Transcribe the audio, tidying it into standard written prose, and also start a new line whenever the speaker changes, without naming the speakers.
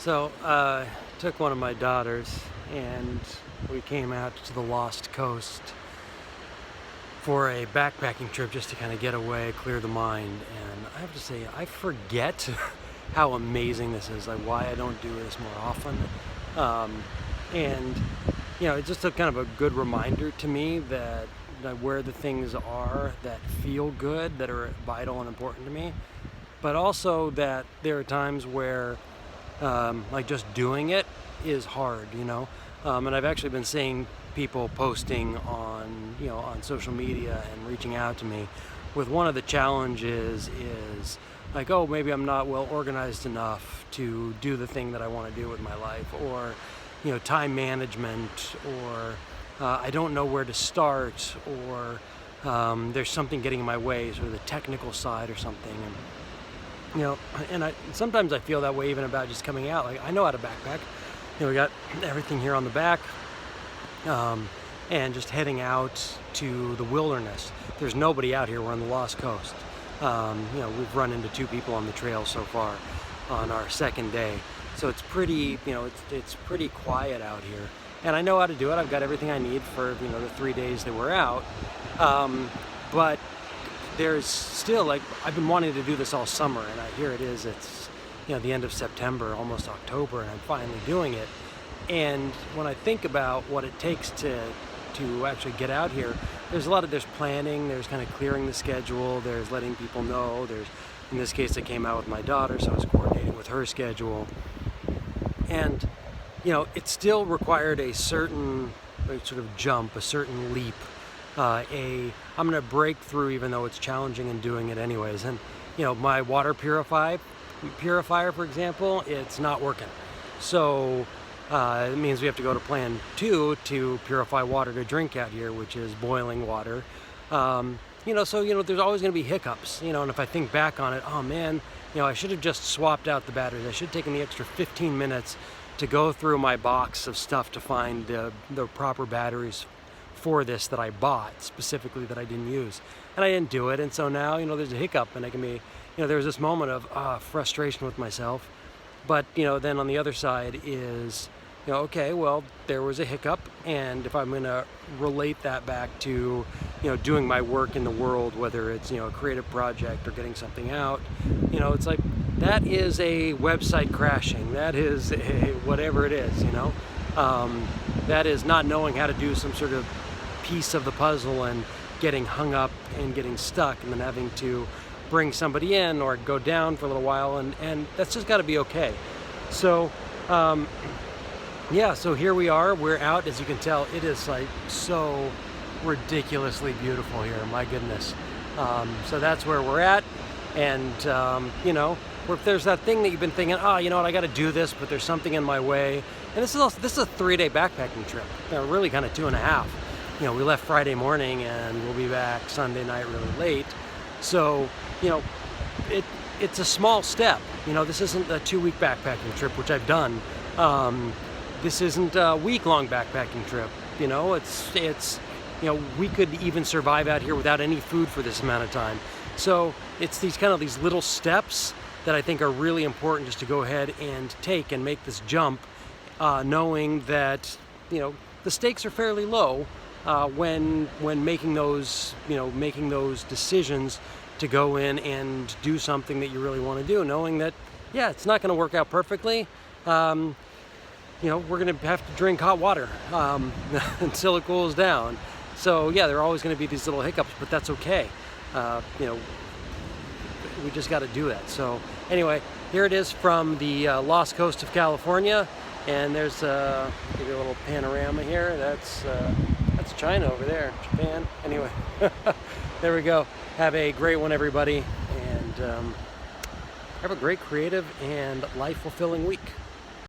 Took one of my daughters and we came out to the Lost Coast for a backpacking trip just to kind of get away, clear the mind. And I have to say, I forget how amazing this is, like why I don't do this more often. And it's just a kind of a good reminder to me that where the things are that feel good, that are vital and important to me, but also that there are times where like just doing it is hard, and I've actually been seeing people posting on social media and reaching out to me with one of the challenges is like, oh, maybe I'm not well organized enough to do the thing that I want to do with my life, or time management, or I don't know where to start, or there's something getting in my way, sort of the technical side or something. And sometimes I feel that way even about just coming out. Like, I know how to backpack. We got everything here on the back, and just heading out to the wilderness. There's nobody out here. We're on the Lost Coast. We've run into 2 people on the trail so far on our second day. So it's pretty, it's pretty quiet out here. And I know how to do it. I've got everything I need for, the 3 days that we're out. But there's still, like, I've been wanting to do this all summer, and here it is. It's, the end of September, almost October, and I'm finally doing it. And when I think about what it takes to actually get out here, there's planning, there's kind of clearing the schedule, there's letting people know, in this case I came out with my daughter, so I was coordinating with her schedule. And, it still required a certain sort of jump, a certain leap, I'm going to break through even though it's challenging and doing it anyways. And, my water purifier, for example, it's not working. So it means we have to go to plan 2 to purify water to drink out here, which is boiling water. So there's always going to be hiccups, and if I think back on it, oh man, I should have just swapped out the batteries. I should have taken the extra 15 minutes to go through my box of stuff to find the proper batteries for this that I bought specifically that I didn't use, and I didn't do it. And so now there's a hiccup, and I can be there was this moment of frustration with myself. But then on the other side is okay, well, there was a hiccup, and if I'm going to relate that back to doing my work in the world, whether it's a creative project or getting something out, it's like that is a website crashing, that is a whatever it is, that is not knowing how to do some sort of piece of the puzzle and getting hung up and getting stuck and then having to bring somebody in or go down for a little while, and that's just got to be okay. So so here we are, we're out. As you can tell, it is like so ridiculously beautiful here, my goodness. So that's where we're at, and if there's that thing that you've been thinking, I got to do this, but there's something in my way. And this is a 3-day backpacking trip. Really kind of 2.5. We left Friday morning and we'll be back Sunday night really late. So, it's a small step. This isn't a 2-week backpacking trip, which I've done. This isn't a week-long backpacking trip. It's we could even survive out here without any food for this amount of time. So it's these little steps that I think are really important just to go ahead and take and make this jump, knowing that, the stakes are fairly low when making those decisions to go in and do something that you really want to do, knowing that, it's not going to work out perfectly. We're going to have to drink hot water until it cools down. So, there are always going to be these little hiccups, but that's okay. We just got to do that. So, anyway, here it is from the Lost Coast of California, and there's give you a little panorama here. That's China over there, Japan. Anyway, there we go. Have a great one, everybody, and have a great creative and life-fulfilling week.